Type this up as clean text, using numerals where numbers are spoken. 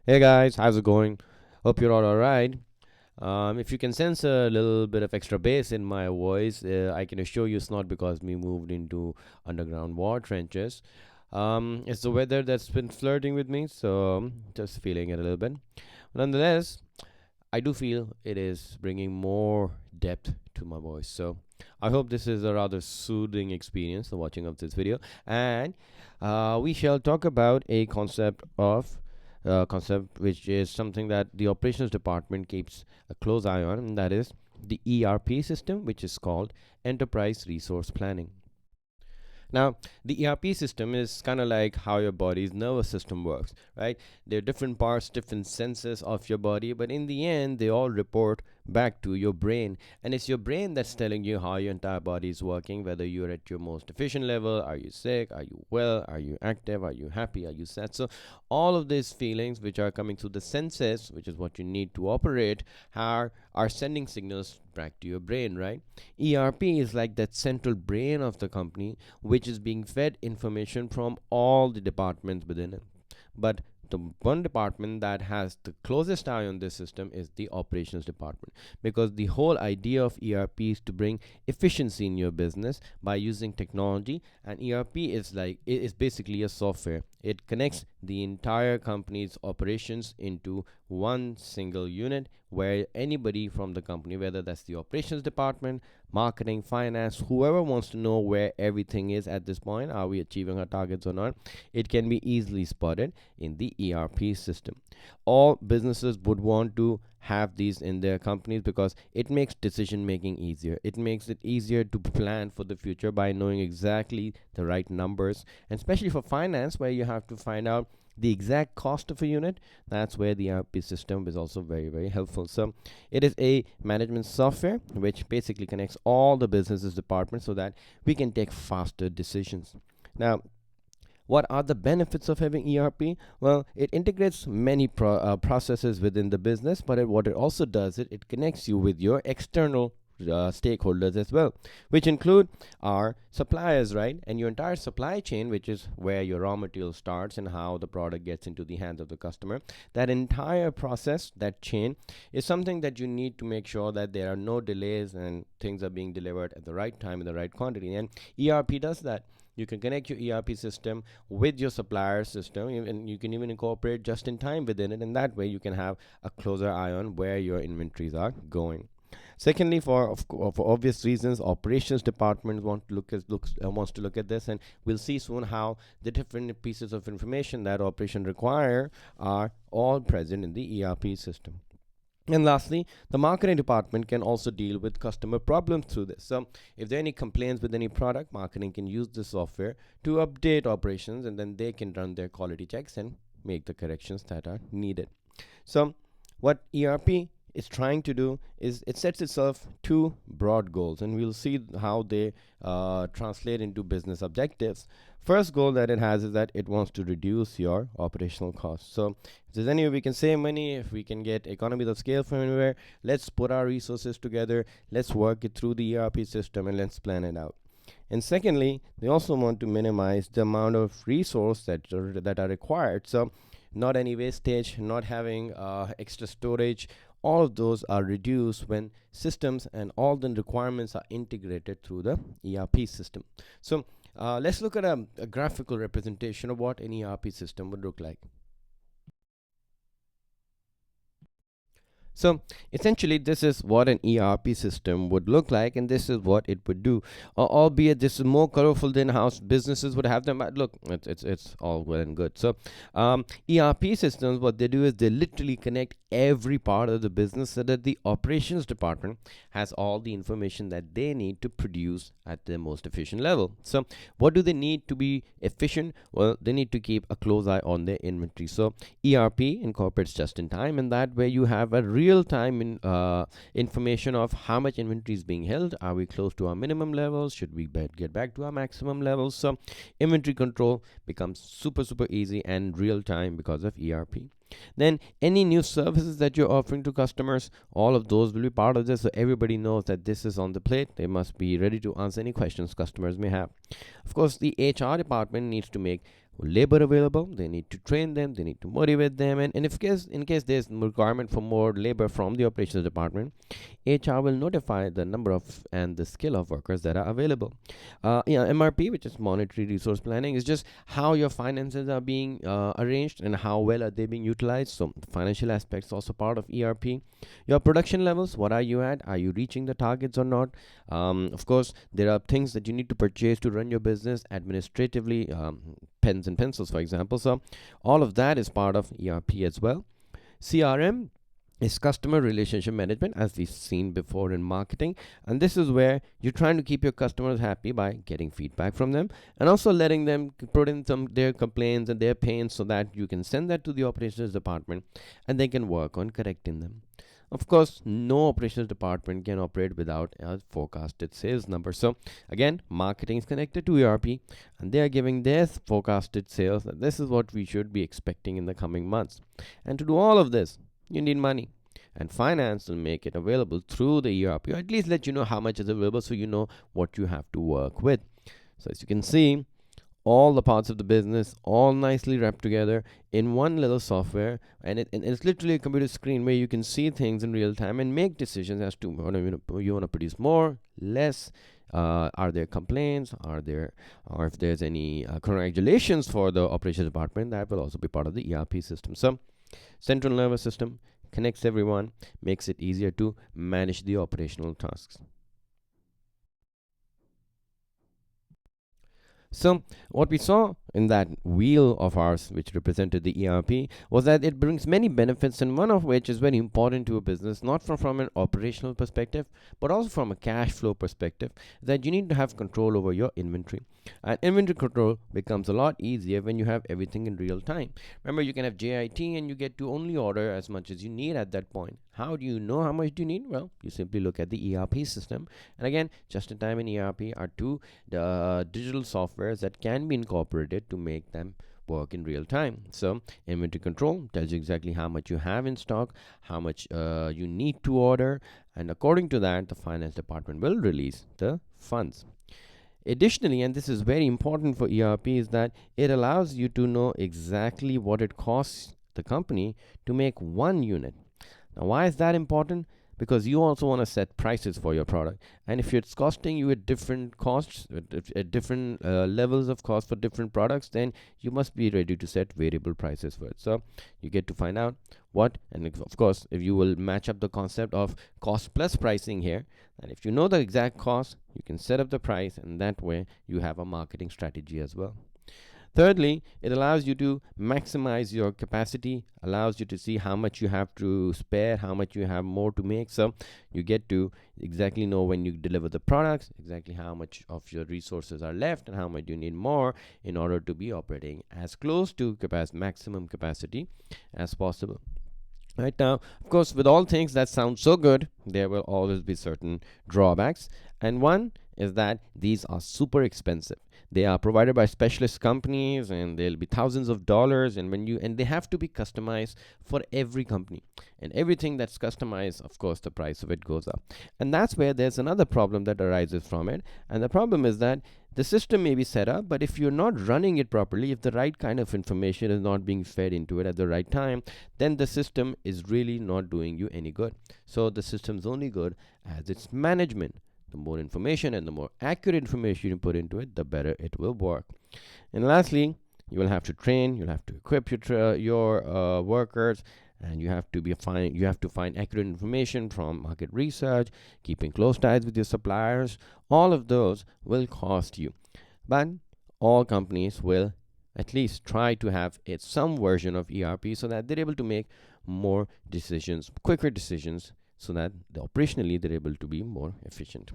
Hey guys, how's it going? Hope you're all alright. If you can sense a little bit of extra bass in my voice, I can assure you it's not because we moved into underground war trenches. It's the weather that's been flirting with me, so just feeling it a little bit. Nonetheless, I do feel it is bringing more depth to my voice. So I hope this is a rather soothing experience, the watching of this video. And we shall talk about a concept which is something that the operations department keeps a close eye on, and that is the ERP system, which is called Enterprise Resource Planning. Now, the ERP system is kind of like how your body's nervous system works, right? There are different parts, different senses of your body, but in the end, they all report back to your brain. And it's your brain that's telling you how your entire body is working, whether you're at your most efficient level, are you sick, are you well, are you active, are you happy, are you sad? So, all of these feelings, which are coming through the senses, which is what you need to operate, are sending signals back to your brain, right? ERP is like that central brain of the company which is being fed information from all the departments within it. But the one department that has the closest eye on this system is the operations department, because the whole idea of ERP is to bring efficiency in your business by using technology. And ERP is like it is basically a software. It connects the entire company's operations into one single unit where anybody from the company, whether that's the operations department, marketing, finance, whoever wants to know where everything is at this point, are we achieving our targets or not, it can be easily spotted in the ERP system. All businesses would want to have these in their companies because it makes decision making easier. It makes it easier to plan for the future by knowing exactly the right numbers, and especially for finance, where you have to find out the exact cost of a unit. That's where the ERP system is also very, very helpful. So it is a management software which basically connects all the businesses departments so that we can take faster decisions. Now, what are the benefits of having ERP? Well, it integrates many processes within the business, but what it also does, it connects you with your external stakeholders as well, which include our suppliers, right? And your entire supply chain, which is where your raw material starts and how the product gets into the hands of the customer. That entire process, that chain, is something that you need to make sure that there are no delays and things are being delivered at the right time in the right quantity. And ERP does that. You can connect your ERP system with your supplier system, and you can even incorporate just in time within it. And that way, you can have a closer eye on where your inventories are going. Secondly, for obvious reasons, operations department wants to look at this, and we'll see soon how the different pieces of information that operation require are all present in the ERP system. And lastly, the marketing department can also deal with customer problems through this. So, if there are any complaints with any product, marketing can use the software to update operations, and then they can run their quality checks and make the corrections that are needed. So, what ERP is trying to do is it sets itself two broad goals, and we'll see how they translate into business objectives. First goal that it has is that it wants to reduce your operational costs. So, if there's any way we can save money, if we can get economies of scale from anywhere, let's put our resources together, let's work it through the ERP system, and let's plan it out. And secondly, they also want to minimize the amount of resource that are required. So, not any wastage, not having extra storage. All of those are reduced when systems and all the requirements are integrated through the ERP system. So, let's look at a graphical representation of what an ERP system would look like. So essentially, this is what an ERP system would look like, and this is what it would do. Albeit this is more colorful than how businesses would have them. But look, it's all well and good. So ERP systems, what they do is they literally connect every part of the business so that the operations department has all the information that they need to produce at the most efficient level. So what do they need to be efficient? Well, they need to keep a close eye on their inventory. So ERP incorporates just in time, and that way you have a real time information of how much inventory is being held. Are we close to our minimum levels? Should we get back to our maximum levels? So inventory control becomes super easy and real time because of ERP. Then any new services that you're offering to customers, all of those will be part of this, so everybody knows that this is on the plate. They must be ready to answer any questions customers may have. Of course, the HR department needs to make labor available. They need to train them, they need to motivate them, and if case in case there's requirement for more labor from the operations department, HR will notify the number of and the skill of workers that are available. MRP, which is monetary resource planning, is just how your finances are being arranged and how well are they being utilized. So the financial aspects also part of ERP. Your production levels, what are you at? Are you reaching the targets or not? Of course, there are things that you need to purchase to run your business administratively, pens and pencils, for example. So all of that is part of ERP as well. CRM is customer relationship management, as we've seen before in marketing, and this is where you're trying to keep your customers happy by getting feedback from them and also letting them put in some their complaints and their pains so that you can send that to the operations department and they can work on correcting them. Of course, no operations department can operate without a forecasted sales number. So again, marketing is connected to ERP and they are giving their forecasted sales. This is what we should be expecting in the coming months. And to do all of this, you need money. And finance will make it available through the ERP, or at least let you know how much is available so you know what you have to work with. So as you can see, all the parts of the business all nicely wrapped together in one little software, and it's literally a computer screen where you can see things in real time and make decisions as to whether you want to produce more, less. Are there complaints? Or if there's any congratulations for the operations department, that will also be part of the ERP system. So central nervous system connects everyone, makes it easier to manage the operational tasks. So what we saw in that wheel of ours, which represented the ERP, was that it brings many benefits, and one of which is very important to a business, not from an operational perspective, but also from a cash flow perspective, that you need to have control over your inventory. And inventory control becomes a lot easier when you have everything in real time. Remember, you can have JIT and you get to only order as much as you need at that point. How do you know how much do you need? Well, you simply look at the ERP system. And again, just in time and ERP are two digital softwares that can be incorporated to make them work in real time. So inventory control tells you exactly how much you have in stock, how much you need to order, and according to that, the finance department will release the funds. Additionally, and this is very important for ERP, is that it allows you to know exactly what it costs the company to make one unit. Now, why is that important? Because you also want to set prices for your product, and if it's costing you at different costs, at different levels of cost for different products, then you must be ready to set variable prices for it. So you get to find out what, and of course, if you will match up the concept of cost plus pricing here, and if you know the exact cost, you can set up the price, and that way you have a marketing strategy as well. Thirdly, it allows you to maximize your capacity, allows you to see how much you have to spare, how much you have more to make. So you get to exactly know when you deliver the products, exactly how much of your resources are left and how much you need more in order to be operating as close to maximum capacity as possible. Right now, of course, with all things that sound so good, there will always be certain drawbacks. And one is that these are super expensive. They are provided by specialist companies and they'll be thousands of dollars, and they have to be customized for every company. And everything that's customized, of course, the price of it goes up. And that's where there's another problem that arises from it. And the problem is that the system may be set up, but if you're not running it properly, if the right kind of information is not being fed into it at the right time, then the system is really not doing you any good. So the system's only good as its management. The more information and the more accurate information you put into it, the better it will work. And lastly, you will have to train, you'll have to equip your workers, and you have to find accurate information from market research, keeping close ties with your suppliers. All of those will cost you, but all companies will at least try to have some version of ERP so that they're able to make more decisions, quicker decisions, so that operationally they're able to be more efficient.